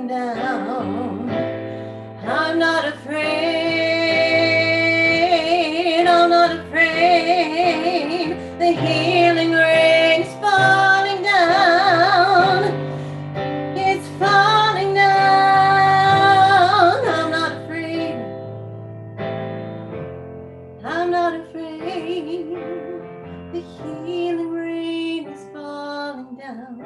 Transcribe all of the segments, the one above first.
down. I'm not afraid, I'm not afraid. The healing rain's falling down. It's falling down. I'm not afraid. I'm not afraid. The healing rain is falling down.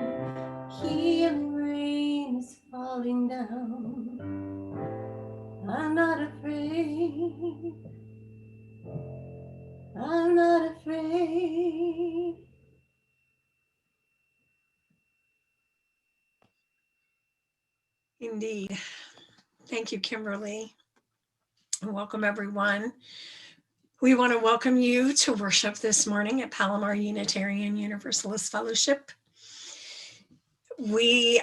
Healing rain is falling down. I'm not afraid. I'm not afraid. Indeed. Thank you, Kimberly. And welcome, everyone. We want to welcome you to worship this morning at Palomar Unitarian Universalist Fellowship. We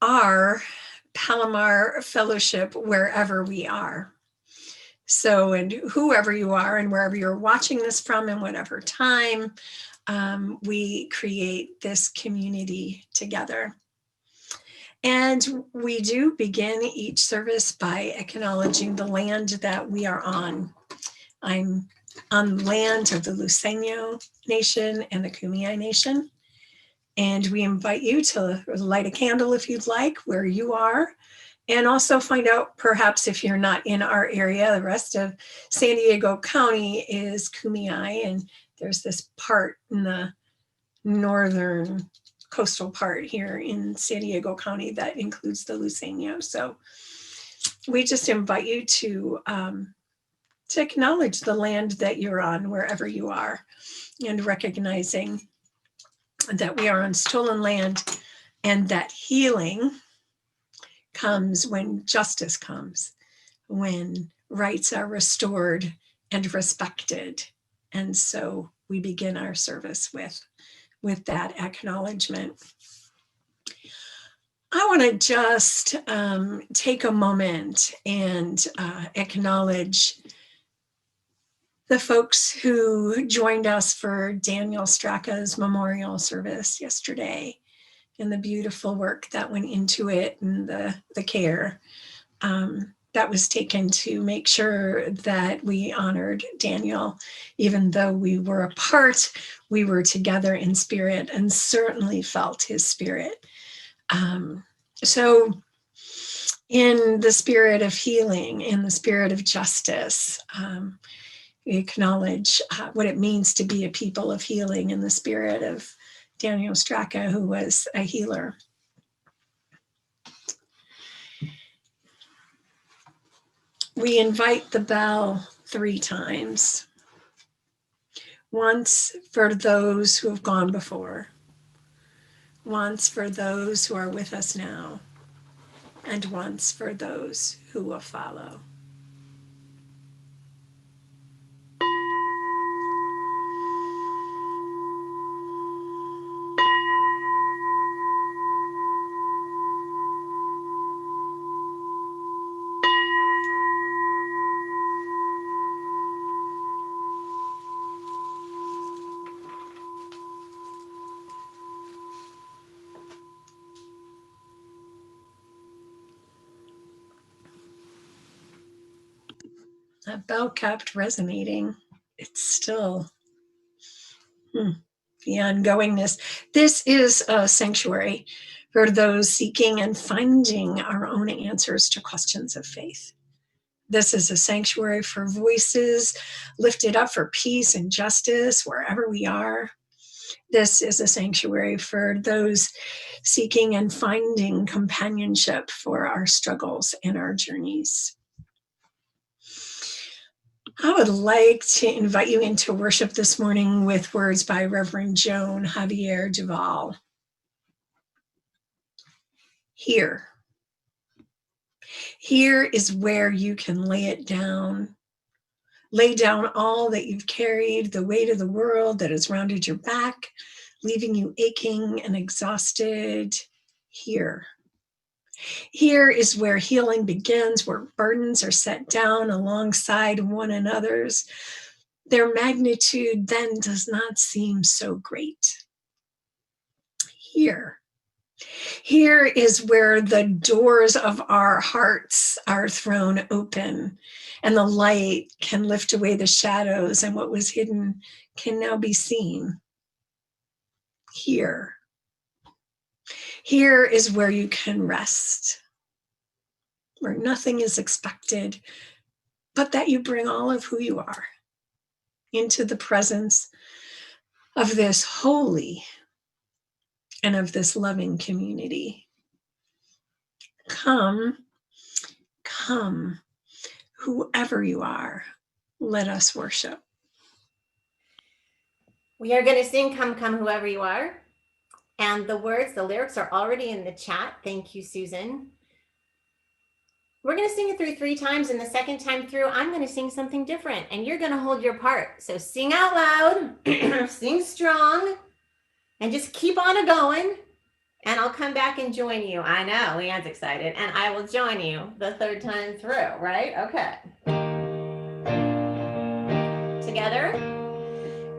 are Palomar Fellowship wherever we are. So, and whoever you are and wherever you're watching this from and whatever time, we create this community together. And we do begin each service by acknowledging the land that we are on. I'm on the land of the Luiseño Nation and the Kumeyaay Nation. And we invite you to light a candle if you'd like, where you are. And also find out, perhaps if you're not in our area, the rest of San Diego County is Kumeyaay. And there's this part in the northern coastal part here in San Diego County that includes the Luiseño. So we just invite you to acknowledge the land that you're on, wherever you are, and recognizing that we are on stolen land and that healing comes when justice comes, when rights are restored and respected. And so we begin our service with that acknowledgement. I want to just take a moment and acknowledge the folks who joined us for Daniel Straka's memorial service yesterday, and the beautiful work that went into it, and the care that was taken to make sure that we honored Daniel. Even though we were apart, we were together in spirit and certainly felt his spirit. So in the spirit of healing, in the spirit of justice, we acknowledge what it means to be a people of healing in the spirit of Daniel Straka, who was a healer. We invite the bell 3 times. Once for those who have gone before, once for those who are with us now, and once for those who will follow. That bell kept resonating. It's still the ongoingness. This is a sanctuary for those seeking and finding our own answers to questions of faith. This is a sanctuary for voices lifted up for peace and justice wherever we are. This is a sanctuary for those seeking and finding companionship for our struggles and our journeys. I would like to invite you into worship this morning with words by Reverend Joan Javier Duval. Here. Here is where you can lay it down. Lay down all that you've carried, the weight of the world that has rounded your back, leaving you aching and exhausted. Here. Here is where healing begins, where burdens are set down alongside one another's. Their magnitude then does not seem so great. Here Here is where the doors of our hearts are thrown open, and the light can lift away the shadows, and what was hidden can now be seen. Here. Here is where you can rest, where nothing is expected, but that you bring all of who you are into the presence of this holy and of this loving community. Come, come, whoever you are, let us worship. We are going to sing Come, Come, Whoever You Are. And the lyrics are already in the chat. Thank you, Susan. We're going to sing it through 3 times, and the second time through, I'm going to sing something different, and you're going to hold your part. So sing out loud, sing strong, and just keep on going, and I'll come back and join you. I know, Leanne's excited, and I will join you the 3rd time through, right? Okay. Together.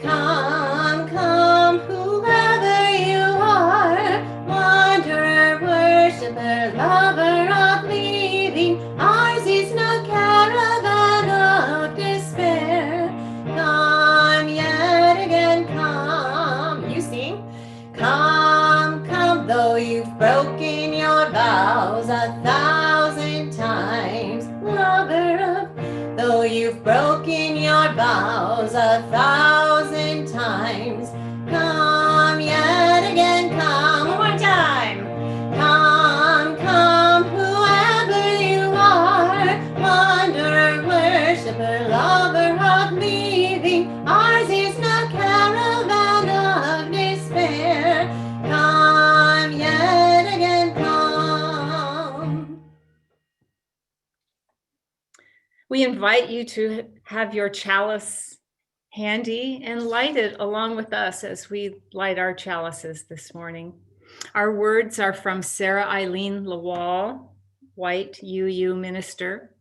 Come, come, whoever you are, wanderer, worshiper, lover of leaving, ours is no caravan of despair. Come yet again, come. You sing. Come, come, though you've broken your vows 1,000 times, lover of, though you've broken your vows 1,000 times, come yet again, come. One more time. Come, come, whoever you are, wanderer, worshiper, lover of leaving, ours is no caravan of despair. Come yet again, come. We invite you to have your chalice handy and light it along with us as we light our chalices this morning. Our words are from Sarah Eileen Lawal, White UU minister.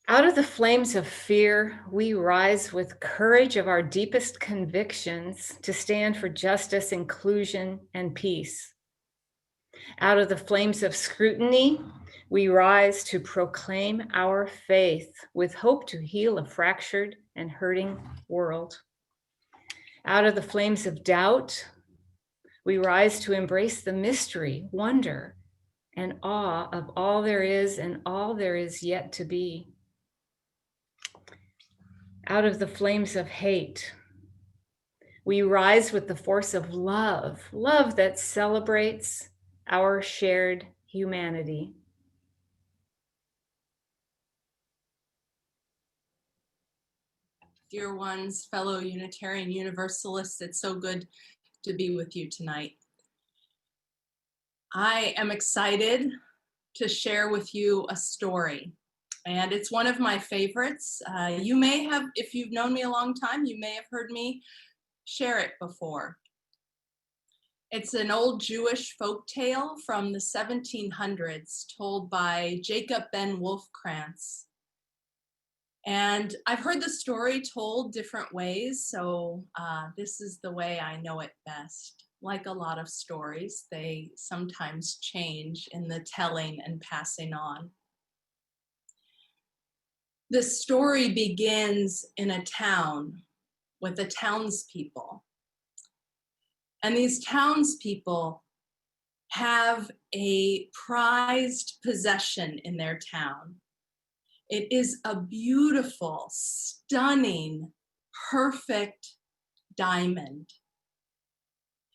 Out of the flames of fear, we rise with courage of our deepest convictions to stand for justice, inclusion, and peace. Out of the flames of scrutiny, we rise to proclaim our faith with hope to heal a fractured and hurting world. Out of the flames of doubt, we rise to embrace the mystery, wonder, and awe of all there is and all there is yet to be. Out of the flames of hate, we rise with the force of love, love that celebrates our shared humanity. Dear ones, fellow Unitarian Universalists, it's so good to be with you tonight. I am excited to share with you a story, and it's one of my favorites. You may have, if you've known me a long time, you may have heard me share it before. It's an old Jewish folk tale from the 1700s told by Jacob Ben Wolfkrantz. And I've heard the story told different ways, so this is the way I know it best. Like a lot of stories, they sometimes change in the telling and passing on. The story begins in a town with the townspeople. And these townspeople have a prized possession in their town. It is a beautiful, stunning, perfect diamond.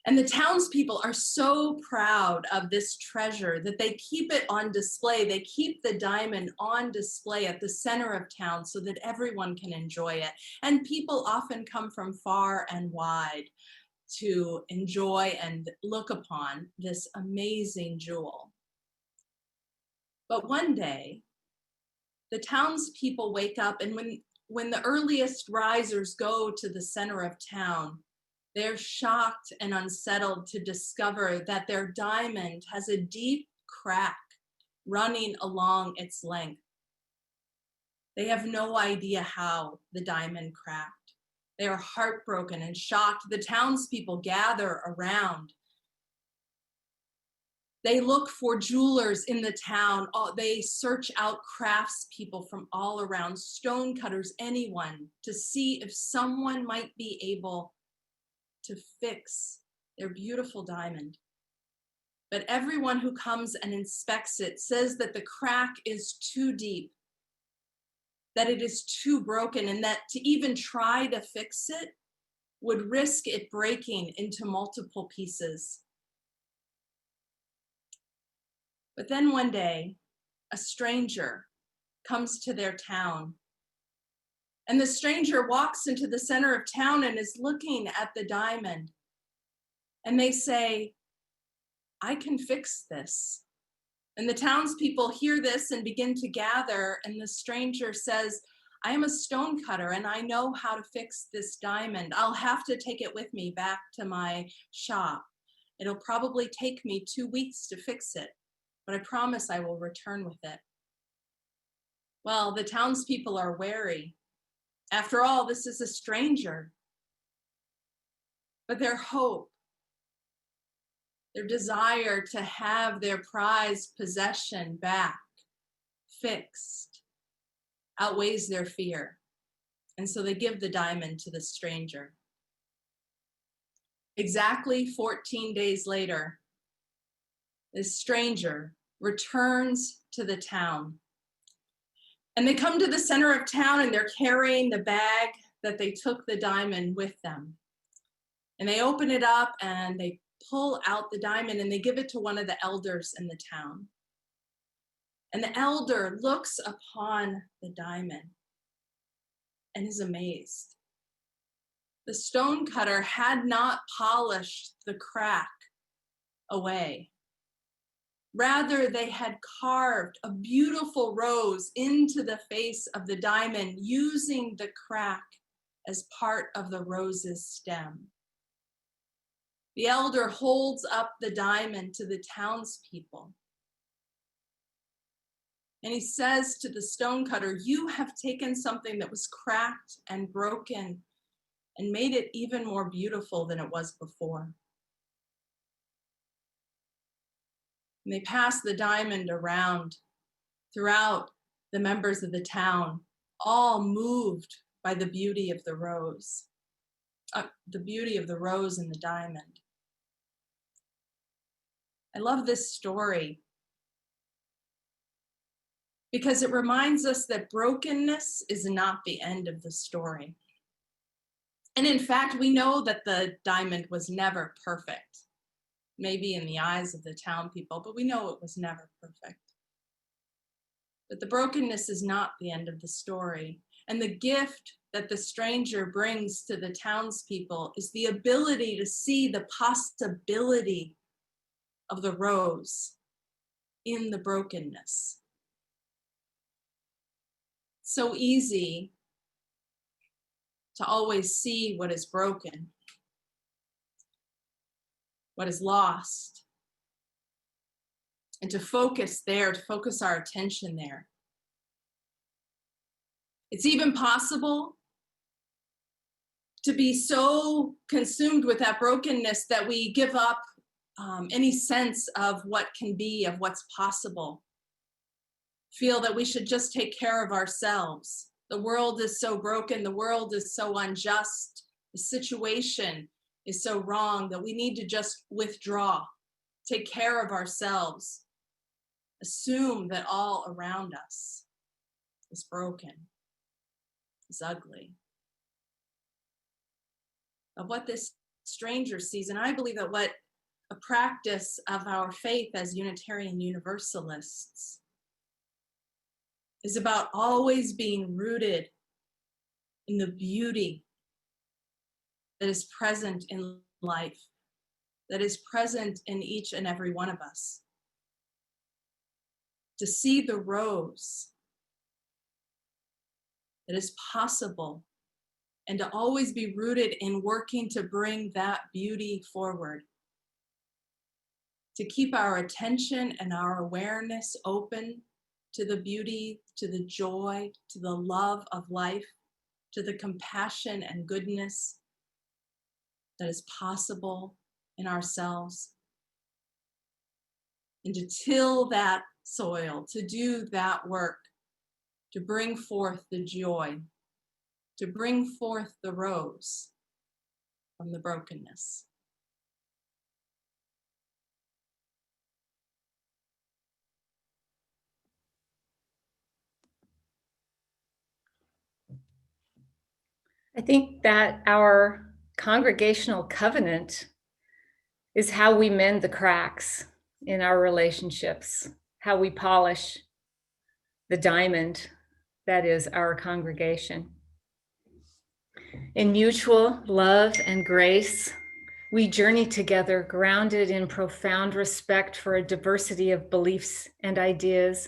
And the townspeople are so proud of this treasure that they keep it on display. They keep the diamond on display at the center of town so that everyone can enjoy it. And people often come from far and wide to enjoy and look upon this amazing jewel. But one day, the townspeople wake up, and when the earliest risers go to the center of town, they're shocked and unsettled to discover that their diamond has a deep crack running along its length. They have no idea how the diamond cracked. They are heartbroken and shocked. The townspeople gather around They look for jewelers in the town. They search out craftspeople from all around, stonecutters, anyone, to see if someone might be able to fix their beautiful diamond. But everyone who comes and inspects it says that the crack is too deep, that it is too broken, and that to even try to fix it would risk it breaking into multiple pieces. But then one day, a stranger comes to their town. And the stranger walks into the center of town and is looking at the diamond. And they say, I can fix this. And the townspeople hear this and begin to gather. And the stranger says, I am a stonecutter and I know how to fix this diamond. I'll have to take it with me back to my shop. It'll probably take me 2 weeks to fix it, but I promise I will return with it. Well, the townspeople are wary. After all, this is a stranger. But their hope, their desire to have their prized possession back, fixed, outweighs their fear. And so they give the diamond to the stranger. Exactly 14 days later, this stranger returns to the town. And they come to the center of town and they're carrying the bag that they took the diamond with them. And they open it up and they pull out the diamond and they give it to one of the elders in the town. And the elder looks upon the diamond and is amazed. The stonecutter had not polished the crack away. Rather, they had carved a beautiful rose into the face of the diamond, using the crack as part of the rose's stem. The elder holds up the diamond to the townspeople. And he says to the stonecutter, you have taken something that was cracked and broken and made it even more beautiful than it was before. And they pass the diamond around throughout the members of the town, all moved by the beauty of the rose and the diamond. I love this story because it reminds us that brokenness is not the end of the story. And in fact, we know that the diamond was never perfect, maybe in the eyes of the town people, but we know it was never perfect. But the brokenness is not the end of the story. And the gift that the stranger brings to the townspeople is the ability to see the possibility of the rose in the brokenness. So easy to always see what is broken, what is lost, and to focus there, to focus our attention there. It's even possible to be so consumed with that brokenness that we give up any sense of what can be, of what's possible. Feel that we should just take care of ourselves. The world is so broken, the world is so unjust, the situation is so wrong that we need to just withdraw, take care of ourselves, assume that all around us is broken, is ugly. Of what this stranger sees, and I believe that what a practice of our faith as Unitarian Universalists is about always being rooted in the beauty that is present in life, that is present in each and every one of us. To see the rose that is possible and to always be rooted in working to bring that beauty forward. To keep our attention and our awareness open to the beauty, to the joy, to the love of life, to the compassion and goodness that is possible in ourselves. and to till that soil, to do that work, to bring forth the joy, to bring forth the rose from the brokenness. I think that our congregational covenant is how we mend the cracks in our relationships, how we polish the diamond that is our congregation. In mutual love and grace, we journey together, grounded in profound respect for a diversity of beliefs and ideas,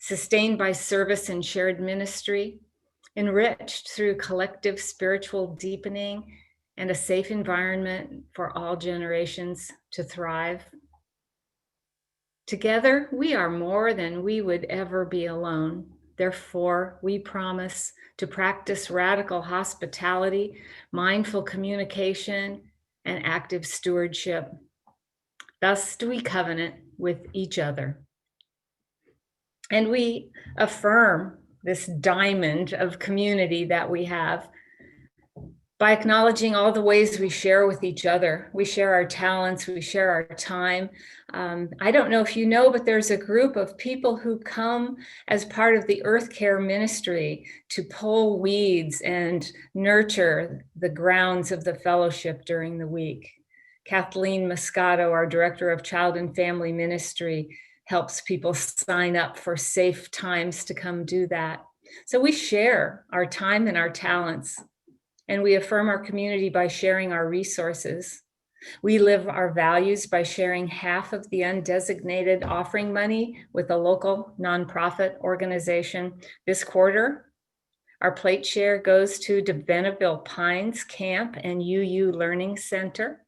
sustained by service and shared ministry, enriched through collective spiritual deepening and a safe environment for all generations to thrive. Together, we are more than we would ever be alone. Therefore, we promise to practice radical hospitality, mindful communication, and active stewardship. Thus do we covenant with each other. And we affirm this diamond of community that we have by acknowledging all the ways we share with each other. We share our talents, we share our time. I don't know if you know, but there's a group of people who come as part of the Earth Care Ministry to pull weeds and nurture the grounds of the fellowship during the week. Kathleen Moscato, our Director of Child and Family Ministry, helps people sign up for safe times to come do that. So we share our time and our talents. And we affirm our community by sharing our resources. We live our values by sharing half of the undesignated offering money with a local nonprofit organization. This quarter, our plate share goes to Beneville Pines Camp and UU Learning Center,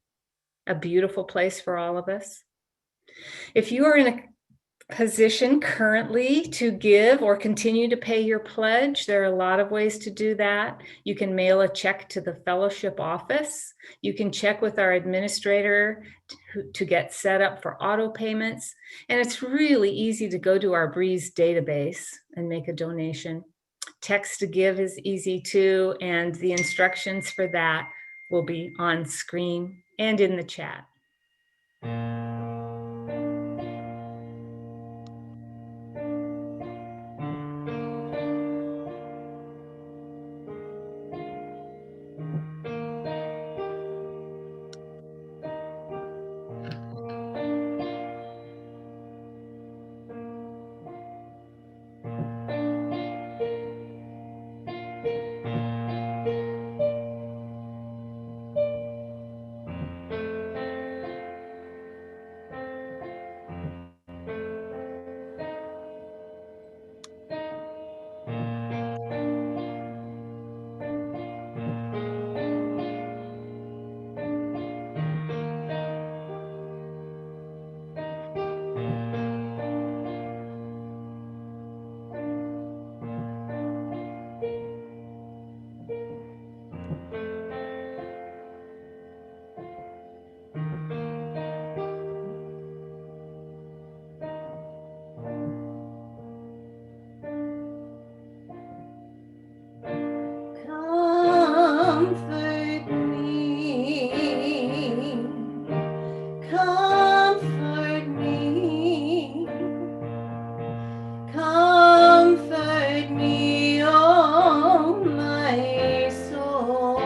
a beautiful place for all of us. If you are in a position currently to give or continue to pay your pledge, there are a lot of ways to do that. You can mail a check to the fellowship office. You can check with our administrator to get set up for auto payments. And it's really easy to go to our Breeze database and make a donation. Text to give is easy too, and the instructions for that will be on screen and in the chat. Comfort me, comfort me, comfort me, oh my soul.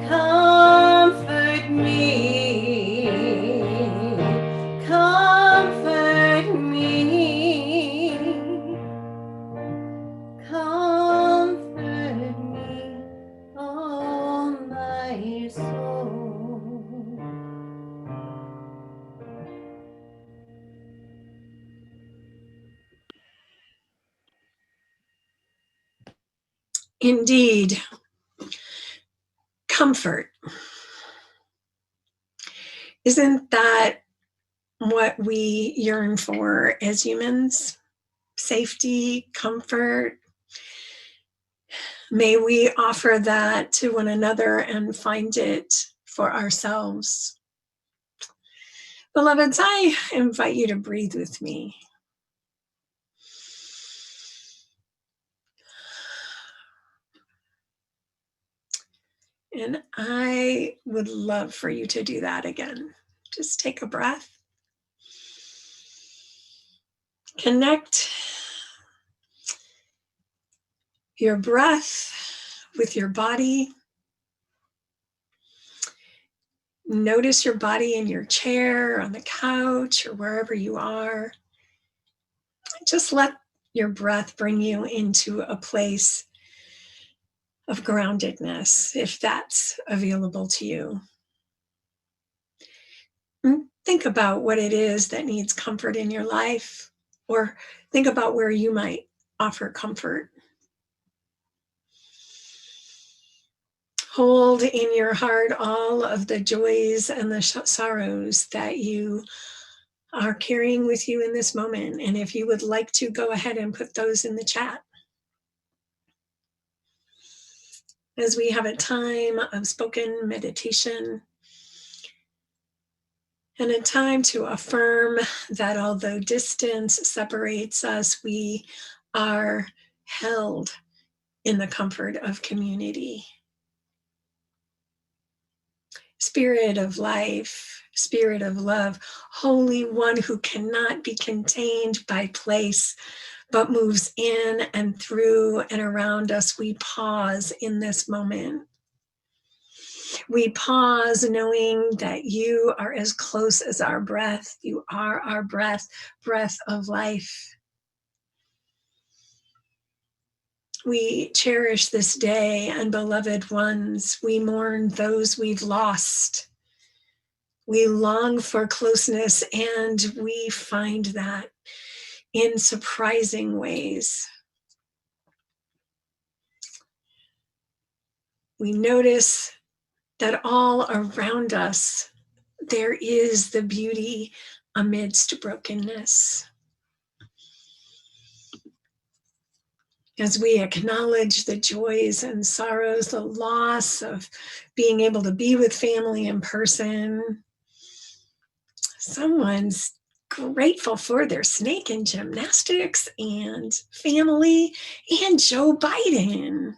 Comfort me, comfort me, comfort me, oh my soul. Indeed, comfort. Isn't that what we yearn for as humans? Safety, comfort. May we offer that to one another and find it for ourselves. Beloveds, I invite you to breathe with me. And I would love for you to do that again. Just take a breath. Connect your breath with your body. Notice your body in your chair, on the couch, or wherever you are. Just let your breath bring you into a place of groundedness, if that's available to you. Think about what it is that needs comfort in your life, or think about where you might offer comfort. Hold in your heart all of the joys and the sorrows that you are carrying with you in this moment. And if you would like to, go ahead and put those in the chat. As we have a time of spoken meditation and a time to affirm that although distance separates us, we are held in the comfort of community. Spirit of life, Spirit of love, Holy One who cannot be contained by place, but moves in and through and around us, we pause in this moment. We pause knowing that you are as close as our breath. You are our breath, breath of life. We cherish this day and beloved ones. We mourn those we've lost. We long for closeness, and we find that in surprising ways. We notice that all around us, there is the beauty amidst brokenness. As we acknowledge the joys and sorrows, the loss of being able to be with family in person, someone's grateful for their snake and gymnastics and family and Joe Biden.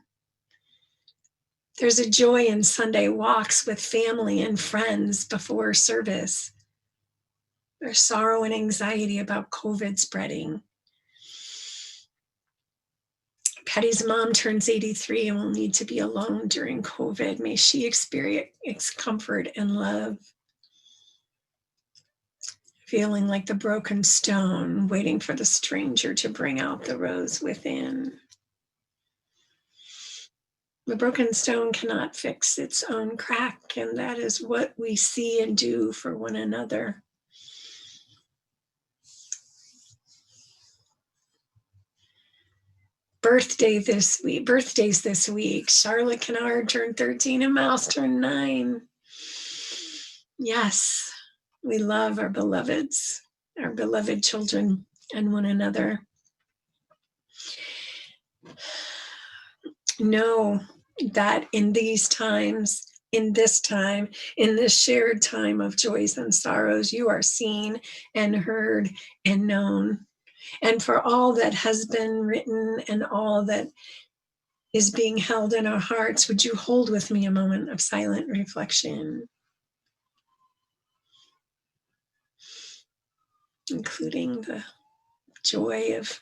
There's a joy in Sunday walks with family and friends before service. There's sorrow and anxiety about COVID spreading. Patty's mom turns 83 and will need to be alone during COVID. May she experience comfort and love. Feeling like the broken stone, waiting for the stranger to bring out the rose within. The broken stone cannot fix its own crack, and that is what we see and do for one another. Birthdays this week. Charlotte Kennard turned 13 and Miles turned 9. Yes, we love our beloveds, our beloved children, and one another. Know that in these times, in this time, in this shared time of joys and sorrows, you are seen and heard and known. And for all that has been written and all that is being held in our hearts, would you hold with me a moment of silent reflection, including the joy of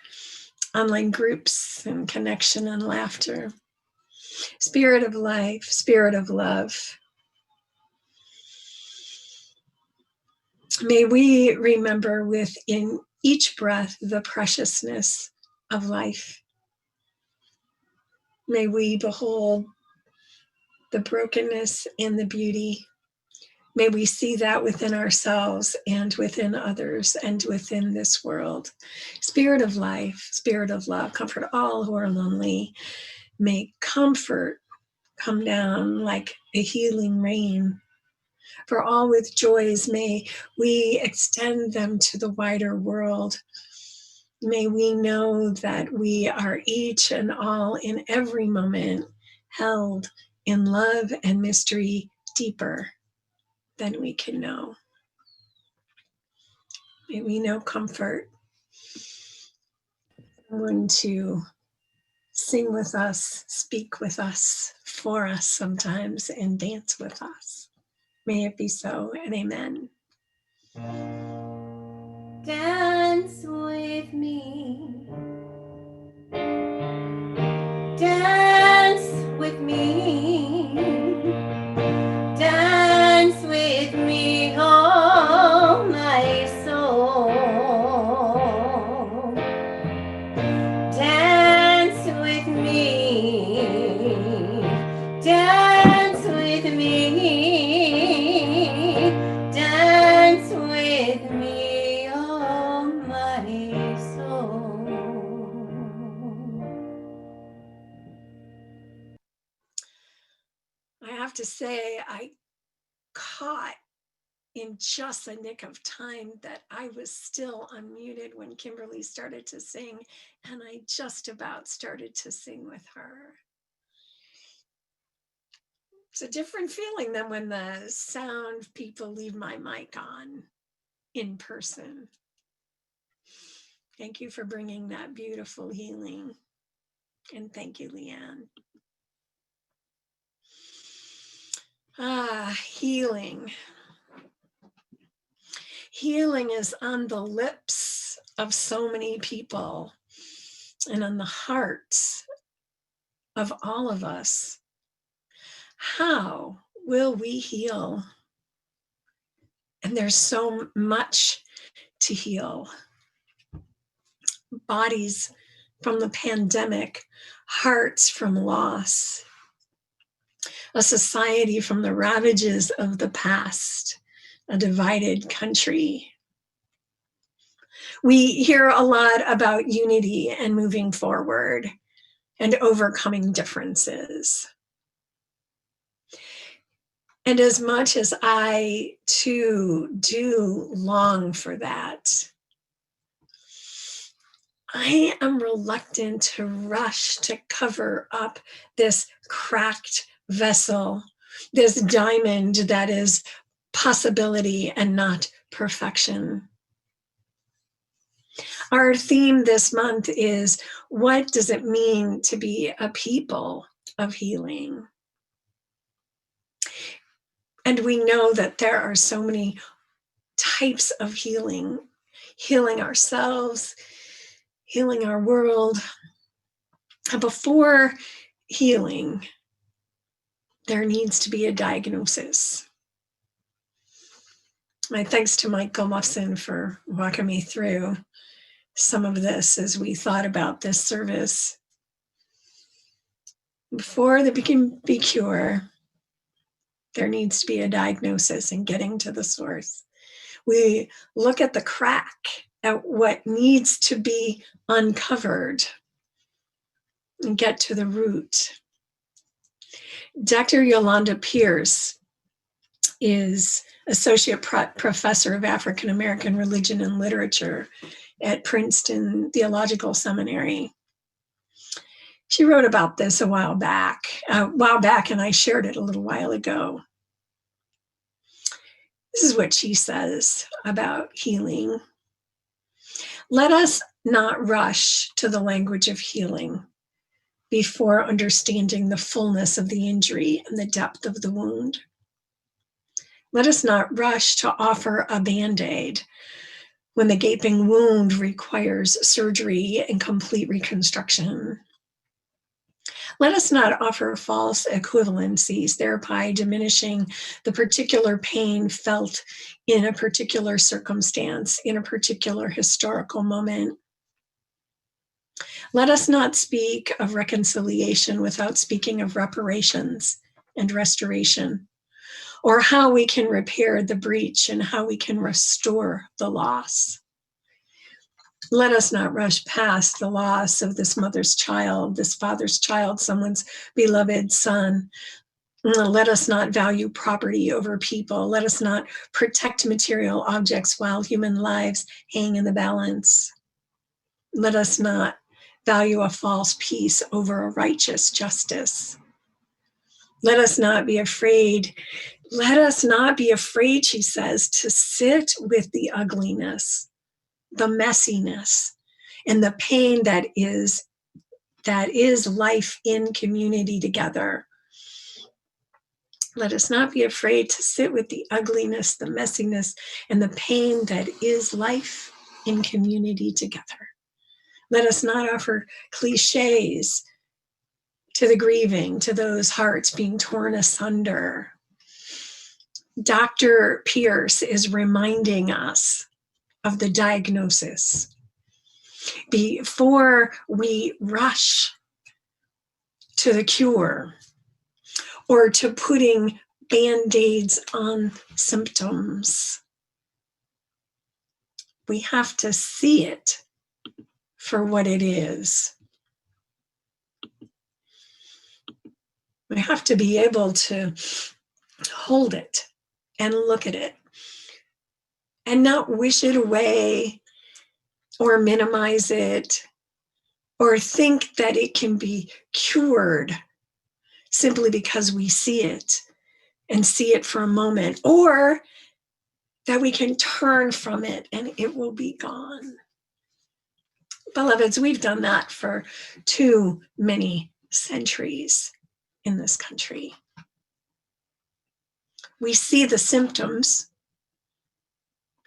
online groups and connection and laughter. Spirit of life, Spirit of love, may we remember within each breath the preciousness of life. May we behold the brokenness and the beauty. May we see that within ourselves and within others and within this world. Spirit of life, Spirit of love, comfort all who are lonely. May comfort come down like a healing rain. For all with joys, may we extend them to the wider world. May we know that we are each and all in every moment held in love and mystery deeper than we can know. May we know comfort. Someone to sing with us, speak with us, for us sometimes, and dance with us. May it be so, and amen. Dance with me. Dance with me. Dance with me, oh my soul. Dance with me. Dance with me. Dance with me, oh my soul. I have to say, I caught in just the nick of time that I was still unmuted when Kimberly started to sing, and I just about started to sing with her. It's a different feeling than when the sound people leave my mic on in person. Thank you for bringing that beautiful healing. And thank you, Leanne. Healing. Healing is on the lips of so many people and on the hearts of all of us. How will we heal? And there's so much to heal. Bodies from the pandemic, hearts from loss, a society from the ravages of the past, a divided country. We hear a lot about unity and moving forward and overcoming differences. And as much as I too do long for that, I am reluctant to rush to cover up this cracked vessel, this diamond that is possibility and not perfection. Our theme this month is, what does it mean to be a people of healing? And we know that there are so many types of healing, healing ourselves, healing our world. And before healing, there needs to be a diagnosis. My thanks to Michael Muffson for walking me through some of this as we thought about this service. Before there can be cure, there needs to be a diagnosis and getting to the source. We look at the crack, at what needs to be uncovered, and get to the root. Dr. Yolanda Pierce is Associate Professor of African American Religion and Literature at Princeton Theological Seminary. She wrote about this a while back, and I shared it a little while ago. This is what she says about healing. Let us not rush to the language of healing before understanding the fullness of the injury and the depth of the wound. Let us not rush to offer a Band-Aid when the gaping wound requires surgery and complete reconstruction. Let us not offer false equivalencies, thereby diminishing the particular pain felt in a particular circumstance, in a particular historical moment. Let us not speak of reconciliation without speaking of reparations and restoration, or how we can repair the breach and how we can restore the loss. Let us not rush past the loss of this mother's child, this father's child, someone's beloved son. Let us not value property over people. Let us not protect material objects while human lives hang in the balance. Let us not value a false peace over a righteous justice. Let us not be afraid. Let us not be afraid, she says, to sit with the ugliness the messiness and the pain that is life in community together. Let us not be afraid to sit with the ugliness, the messiness, and the pain that is life in community together. Let us not offer cliches to the grieving, to those hearts being torn asunder. Dr. Pierce is reminding us of the diagnosis before we rush to the cure or to putting Band-Aids on symptoms. We have to see it for what it is. We have to be able to hold it and look at it and not wish it away or minimize it or think that it can be cured simply because we see it and see it for a moment, or that we can turn from it and it will be gone. Beloveds, we've done that for too many centuries in this country. We see the symptoms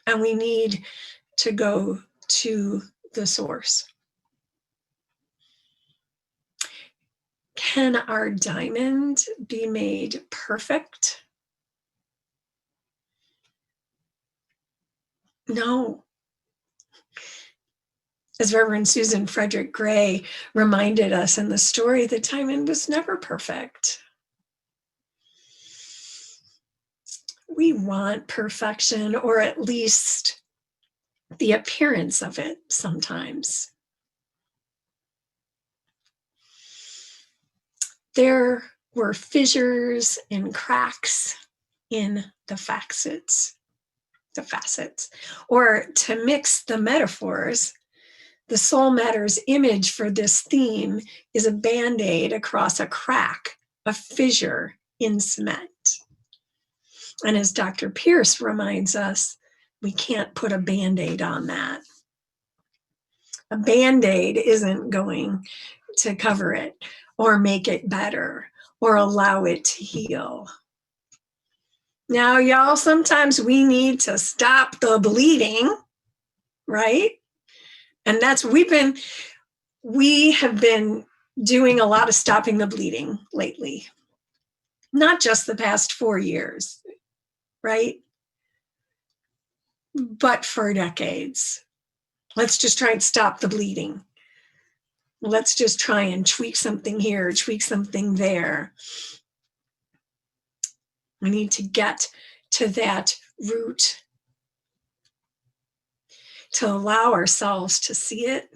and we need to go to the source. Can our diamond be made perfect? No. As Reverend Susan Frederick Gray reminded us in the story, the diamond was never perfect. We want perfection, or at least the appearance of it sometimes. There were fissures and cracks in the facets. Or to mix the metaphors, the Soul Matters image for this theme is a Band-Aid across a crack, a fissure in cement. And as Dr. Pierce reminds us, we can't put a Band-Aid on that. A Band-Aid isn't going to cover it or make it better or allow it to heal. Now, y'all, sometimes we need to stop the bleeding, right? And we have been doing a lot of stopping the bleeding lately. Not just the past 4 years, right? But for decades. Let's just try and stop the bleeding. Let's just try and tweak something here, tweak something there. We need to get to that root, to allow ourselves to see it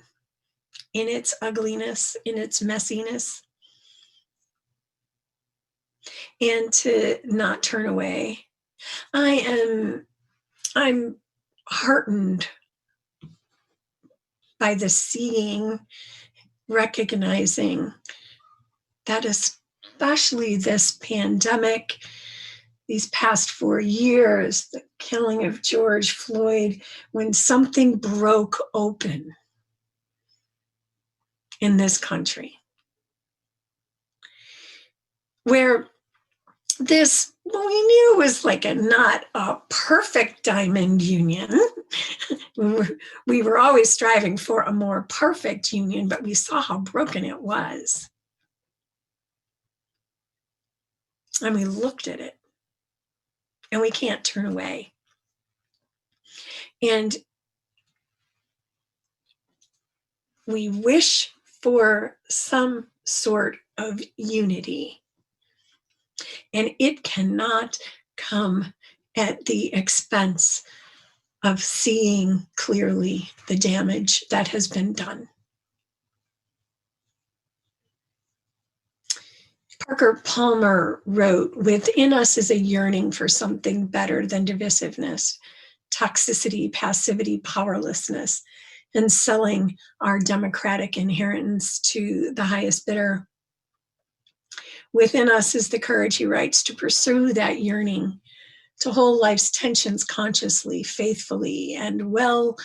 in its ugliness, in its messiness, and to not turn away. I'm heartened by the seeing, recognizing that especially this pandemic, these past 4 years, the killing of George Floyd, when something broke open in this country, where this, well, we knew it was like not a perfect diamond union. We were always striving for a more perfect union, but we saw how broken it was. And we looked at it, and we can't turn away. And we wish for some sort of unity. And it cannot come at the expense of seeing clearly the damage that has been done. Parker Palmer wrote, "Within us is a yearning for something better than divisiveness, toxicity, passivity, powerlessness, and selling our democratic inheritance to the highest bidder. Within us is the courage," he writes, "to pursue that yearning, to hold life's tensions consciously, faithfully, and well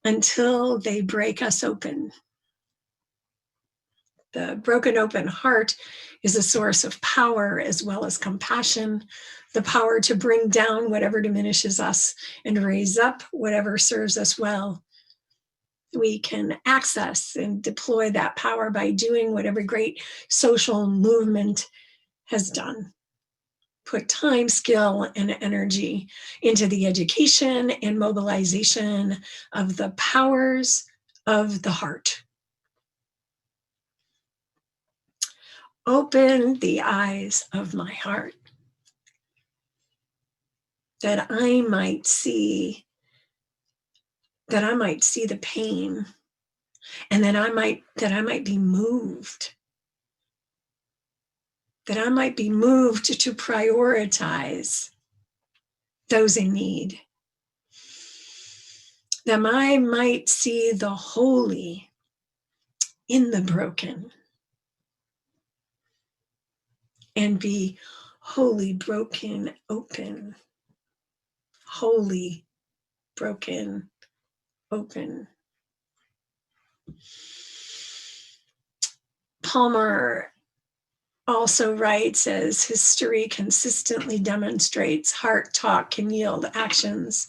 until they break us open. The broken open heart is a source of power as well as compassion, the power to bring down whatever diminishes us and raise up whatever serves us well. We can access and deploy that power by doing what every great social movement has done. Put time, skill, and energy into the education and mobilization of the powers of the heart. Open the eyes of my heart that I might see the pain, and that I might be moved, to prioritize those in need, that I might see the holy in the broken and be wholly broken open, wholly broken open. Palmer also writes, as history consistently demonstrates, heart talk can yield actions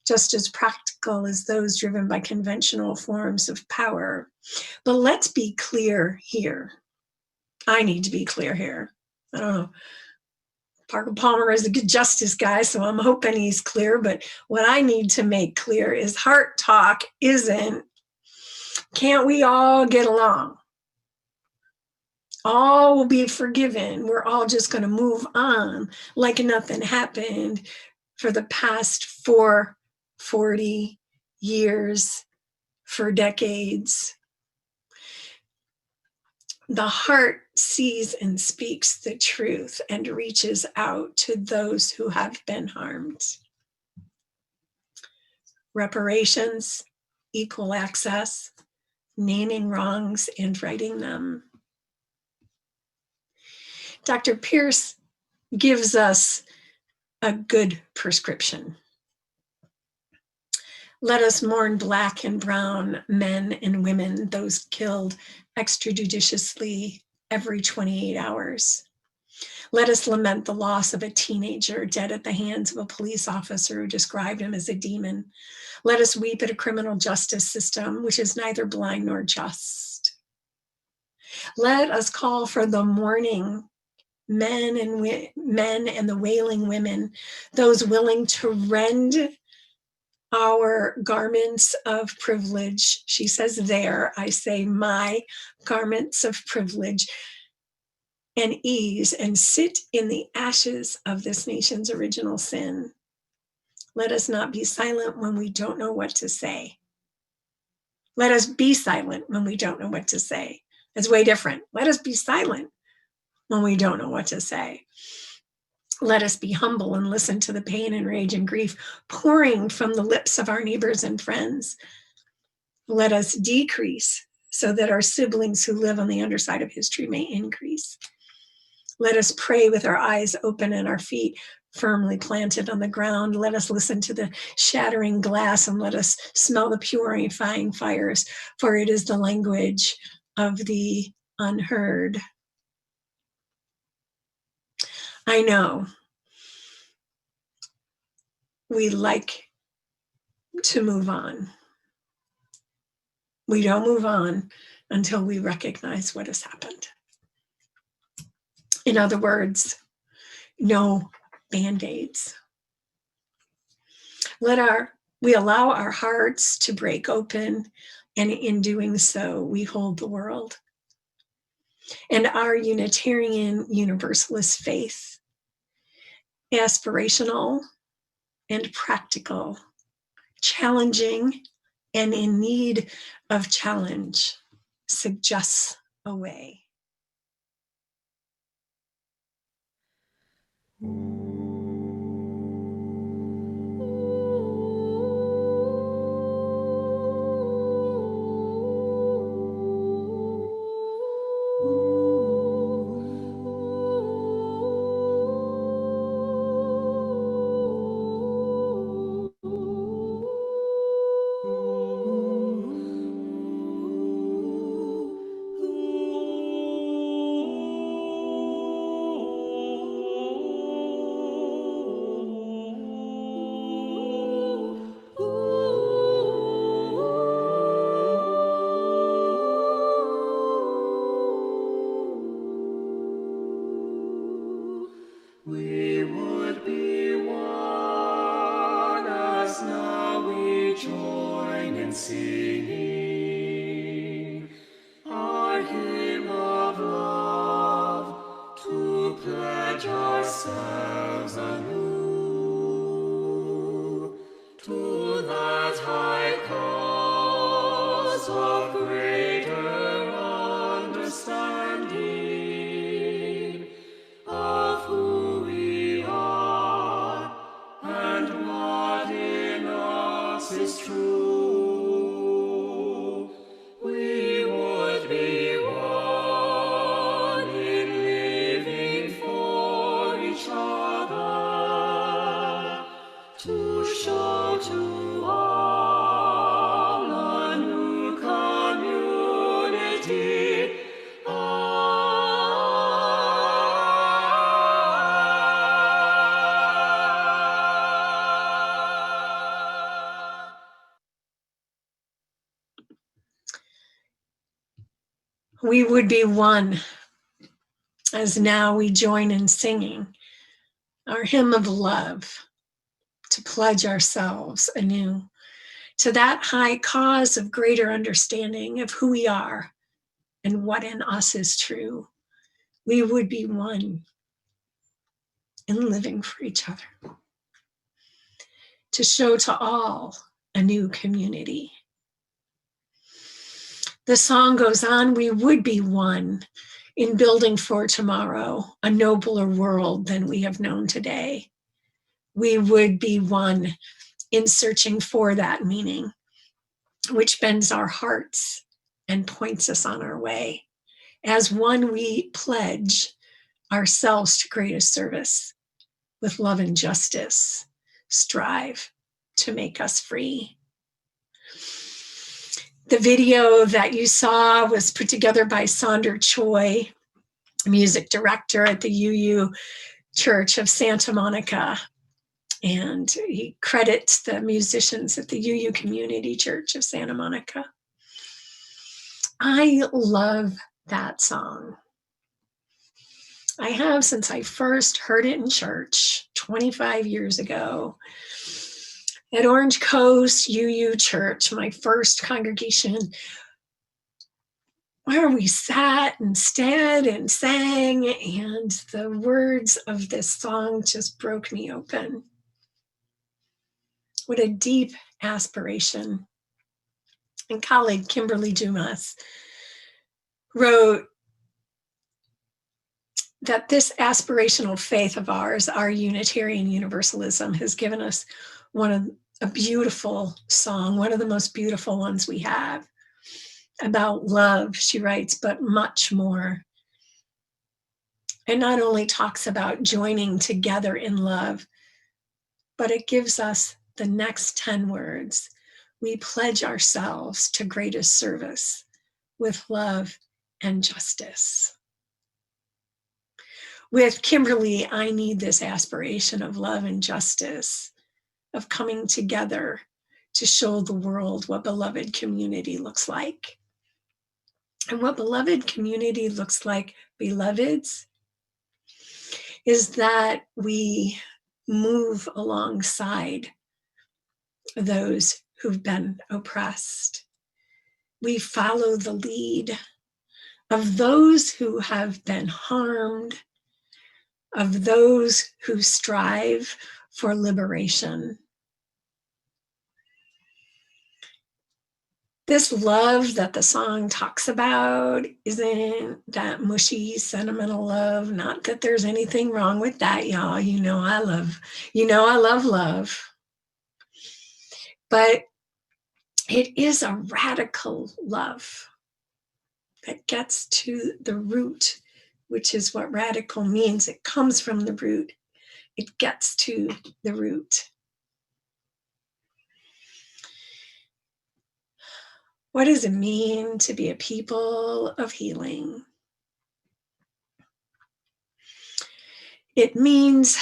just as practical as those driven by conventional forms of power. But let's be clear here. I need to be clear here. I don't know. Parker Palmer is a good justice guy, so I'm hoping he's clear. But what I need to make clear is heart talk isn't, can't we all get along? All will be forgiven. We're all just going to move on like nothing happened for the past 40 years, for decades. The heart sees and speaks the truth and reaches out to those who have been harmed. Reparations, equal access, naming wrongs and righting them. Dr. Pierce gives us a good prescription. Let us mourn Black and brown men and women, those killed extrajudiciously every 28 hours. Let us lament the loss of a teenager dead at the hands of a police officer who described him as a demon. Let us weep at a criminal justice system which is neither blind nor just. Let us call for the mourning men and the wailing women, those willing to rend our garments of privilege. She says there, I say my garments of privilege, and ease, and sit in the ashes of this nation's original sin. Let us not be silent when we don't know what to say. Let us be silent when we don't know what to say. It's way different. Let us be silent when we don't know what to say. Let us be humble and listen to the pain and rage and grief pouring from the lips of our neighbors and friends. Let us decrease so that our siblings who live on the underside of history may increase. Let us pray with our eyes open and our feet firmly planted on the ground. Let us listen to the shattering glass and let us smell the purifying fires, for it is the language of the unheard. I know we like to move on. We don't move on until we recognize what has happened. In other words, no Band-Aids. We allow our hearts to break open, and in doing so, we hold the world. And our Unitarian Universalist faith, aspirational and practical, challenging and in need of challenge, suggests a way. singing our hymn of love, to pledge ourselves anew to that high cause of greater understanding of who we are and what in us is true. We would be one in living for each other, to show to all a new community. We would be one, as now we join in singing our hymn of love, to pledge ourselves anew to that high cause of greater understanding of who we are and what in us is true. We would be one in living for each other, to show to all a new community. The song goes on, we would be one in building for tomorrow a nobler world than we have known today. We would be one in searching for that meaning, which bends our hearts and points us on our way. As one, we pledge ourselves to greatest service with love and justice, strive to make us free. The video that you saw was put together by Sonder Choi, music director at the UU Church of Santa Monica. And he credits the musicians at the UU Community Church of Santa Monica. I love that song. I have since I first heard it in church 25 years ago at Orange Coast UU Church, my first congregation, where we sat and stood and sang, and the words of this song just broke me open. What a deep aspiration. And colleague Kimberly Dumas wrote that this aspirational faith of ours, our Unitarian Universalism, has given us a beautiful song, one of the most beautiful ones we have, about love, she writes, but much more. It not only talks about joining together in love, but it gives us the next 10 words. We pledge ourselves to greatest service with love and justice. With Kimberly, I need this aspiration of love and justice, of coming together to show the world what beloved community looks like. And what beloved community looks like, beloveds, is that we move alongside those who've been oppressed. We follow the lead of those who have been harmed, of those who strive for liberation. This love that the song talks about isn't that mushy, sentimental love. Not that there's anything wrong with that, y'all. You know I love love. But it is a radical love that gets to the root, which is what radical means. It comes from the root. It gets to the root. What does it mean to be a people of healing? It means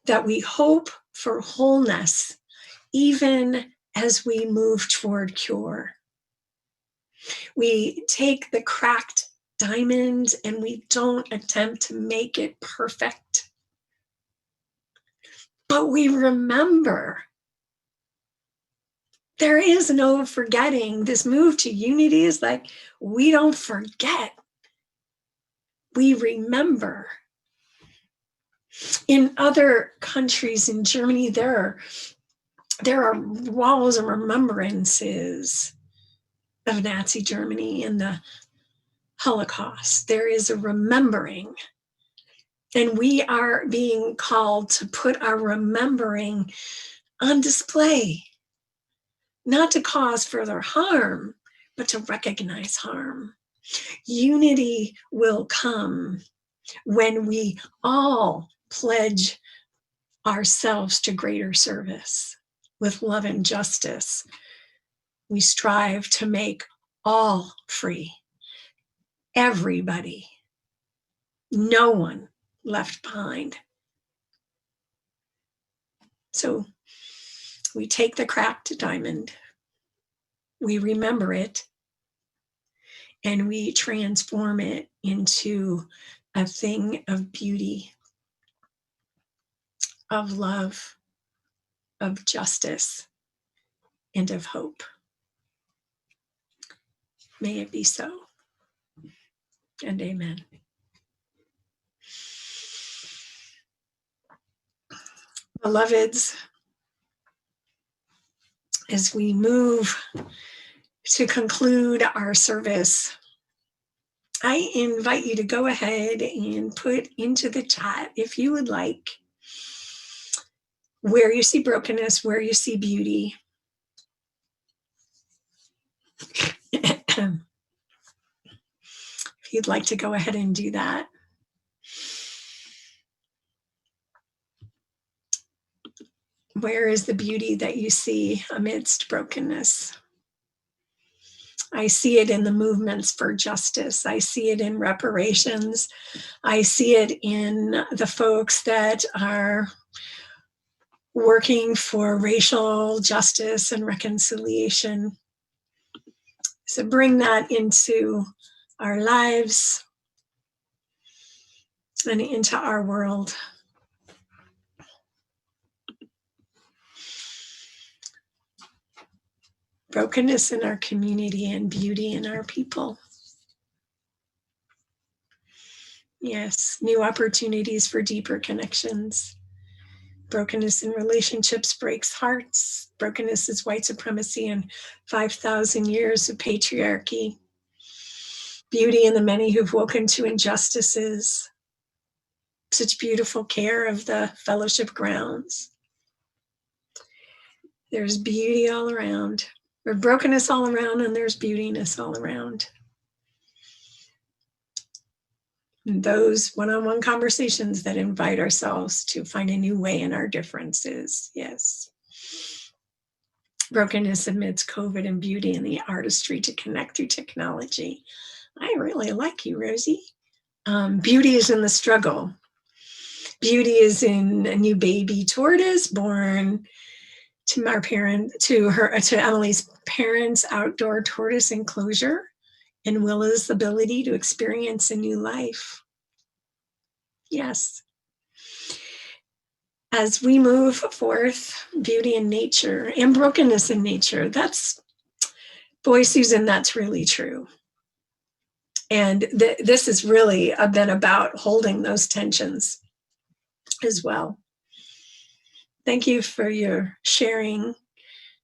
that we hope for wholeness even as we move toward cure. We take the cracked diamond and we don't attempt to make it perfect. But we remember There is no forgetting. This move to unity is like, we don't forget. We remember. In other countries, in Germany, there are walls of remembrances of Nazi Germany and the Holocaust. There is a remembering. And we are being called to put our remembering on display, not to cause further harm, but to recognize harm. Unity will come when we all pledge ourselves to greater service with love and justice. We strive to make all free, everybody, no one left behind. So we take the cracked diamond, we remember it, and we transform it into a thing of beauty, of love, of justice, and of hope. May it be so. And amen. Beloveds, as we move to conclude our service, I invite you to go ahead and put into the chat, if you would like, where you see brokenness, where you see beauty. If you'd like to go ahead and do that. Where is the beauty that you see amidst brokenness? I see it in the movements for justice. I see it in reparations. I see it in the folks that are working for racial justice and reconciliation. So bring that into our lives and into our world. Brokenness in our community and beauty in our people. Yes, new opportunities for deeper connections. Brokenness in relationships breaks hearts. Brokenness is white supremacy and 5,000 years of patriarchy. Beauty in the many who've woken to injustices. Such beautiful care of the fellowship grounds. There's beauty all around. There's brokenness all around, and there's beautiness all around. And those one-on-one conversations that invite ourselves to find a new way in our differences. Yes. Brokenness amidst COVID and beauty and the artistry to connect through technology. I really like you, Rosie. Beauty is in the struggle. Beauty is in a new baby tortoise born to Emily's parents' outdoor tortoise enclosure, and Willa's ability to experience a new life. Yes. As we move forth, beauty in nature and brokenness in nature, boy, Susan, that's really true. And this has really been about holding those tensions as well. Thank you for your sharing.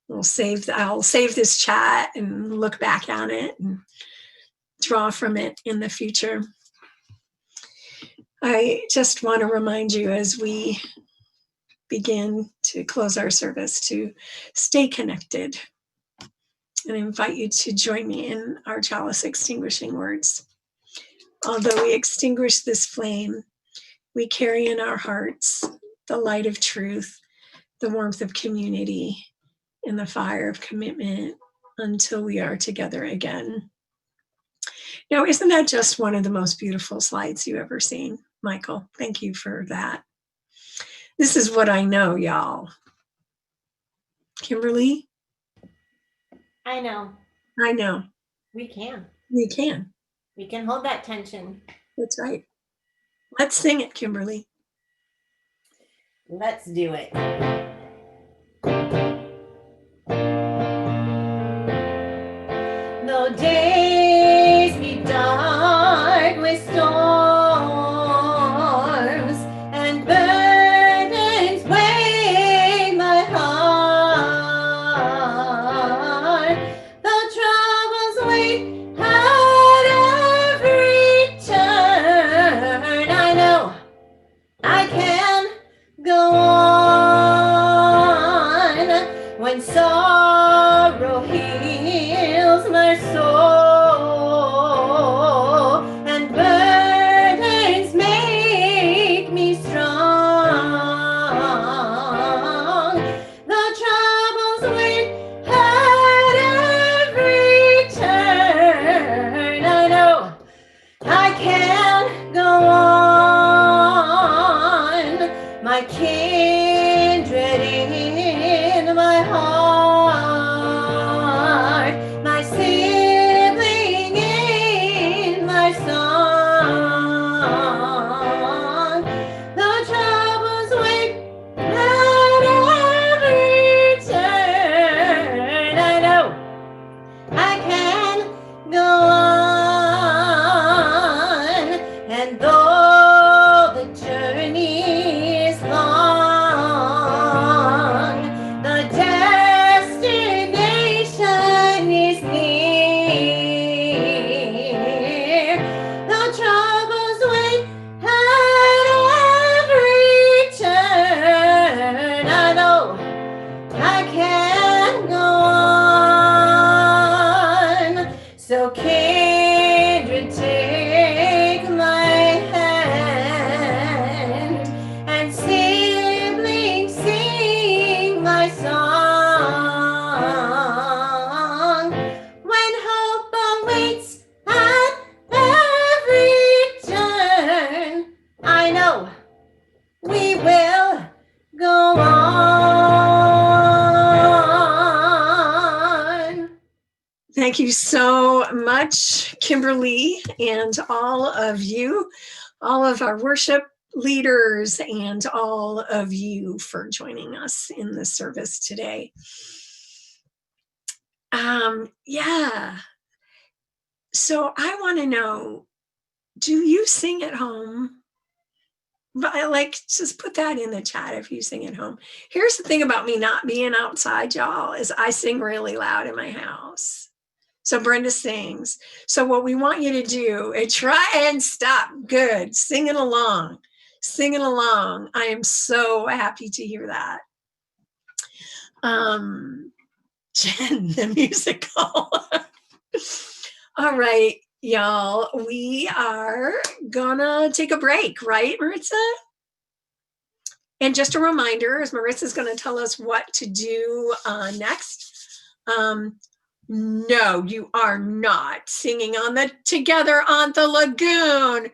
I'll save this chat and look back on it and draw from it in the future. I just want to remind you as we begin to close our service to stay connected and invite you to join me in our chalice extinguishing words. Although we extinguish this flame, we carry in our hearts the light of truth, the warmth of community, and the fire of commitment until we are together again. Now, isn't that just one of the most beautiful slides you've ever seen, Michael? Thank you for that. This is what I know, y'all. Kimberly? I know. I know. We can. We can. We can hold that tension. That's right. Let's sing it, Kimberly. Let's do it. Though days be dark with storms and burdens weigh my heart, though troubles wait at every turn, I know I can go on when sorrow heals my soul and burdens make me strong. The troubles wait at every turn, I know I can go on, my kindred in my heart, my sibling in my song. The troubles wait at every turn, I know I can go on, and though the journey is long, the destination is near. The troubles wait at every turn, I know I can go on. So kindred, take my hand, and siblings, sing my song. When hope awaits at every turn, I know we will go on. Thank you so much, Kimberly, and all of you, all of our worship leaders, and all of you for joining us in the service today. Yeah. So I want to know, do you sing at home? But just put that in the chat if you sing at home. Here's the thing about me not being outside, y'all, is I sing really loud in my house. So Brenda sings. So what we want you to do is try and stop. Good. Singing along. Singing along. I am so happy to hear that. Jen, the musical. All right, y'all. We are gonna take a break, right, Maritza? And just a reminder, as Maritza's going to tell us what to do next. No, you are not singing on the Together on the Lagoon.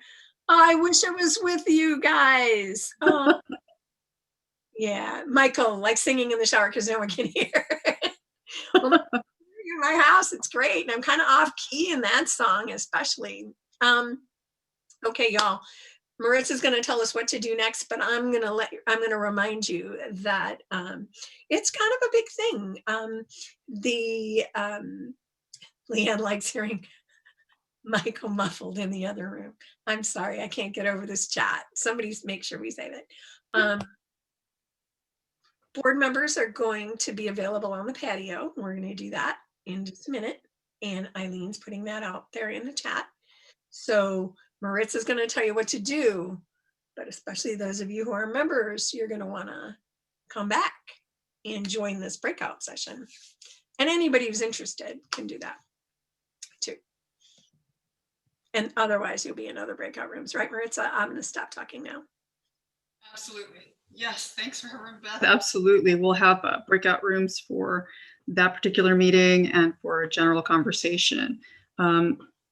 I wish I was with you guys. Oh. Yeah, Michael, like singing in the shower because no one can hear. Well, in my house, it's great. And I'm kind of off key in that song, especially. Okay, y'all. Maritza's going to tell us what to do next, but I'm going to remind you that it's kind of a big thing. Leanne likes hearing Michael muffled in the other room. I'm sorry, I can't get over this chat. Somebody make sure we say that. Board members are going to be available on the patio. We're going to do that in just a minute. And Eileen's putting that out there in the chat. So Maritza's going to tell you what to do, but especially those of you who are members, you're going to want to come back and join this breakout session. And anybody who's interested can do that too. And otherwise you'll be in other breakout rooms, right, Maritza? I'm going to stop talking now. Absolutely. Yes, thanks, Reverend Beth. Absolutely. We'll have breakout rooms for that particular meeting and for a general conversation.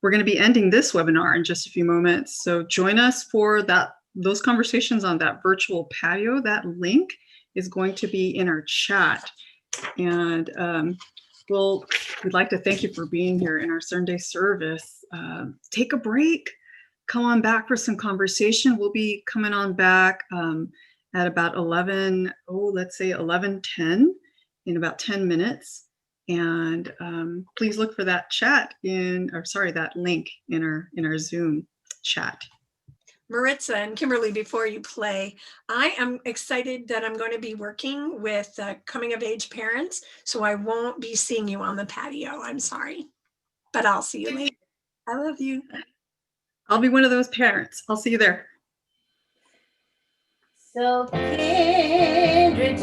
We're going to be ending this webinar in just a few moments. So join us for those conversations on that virtual patio. That link is going to be in our chat. And we'd like to thank you for being here in our Sunday service. Take a break. Come on back for some conversation. We'll be coming on back at about 11:10 in about 10 minutes. And please look for that that link in our Zoom chat. Maritza and Kimberly, before you play, I am excited that I'm going to be working with coming of age parents, so I won't be seeing you on the patio. I'm sorry, but I'll see you later. I love you. I'll be one of those parents. I'll see you there. So kindred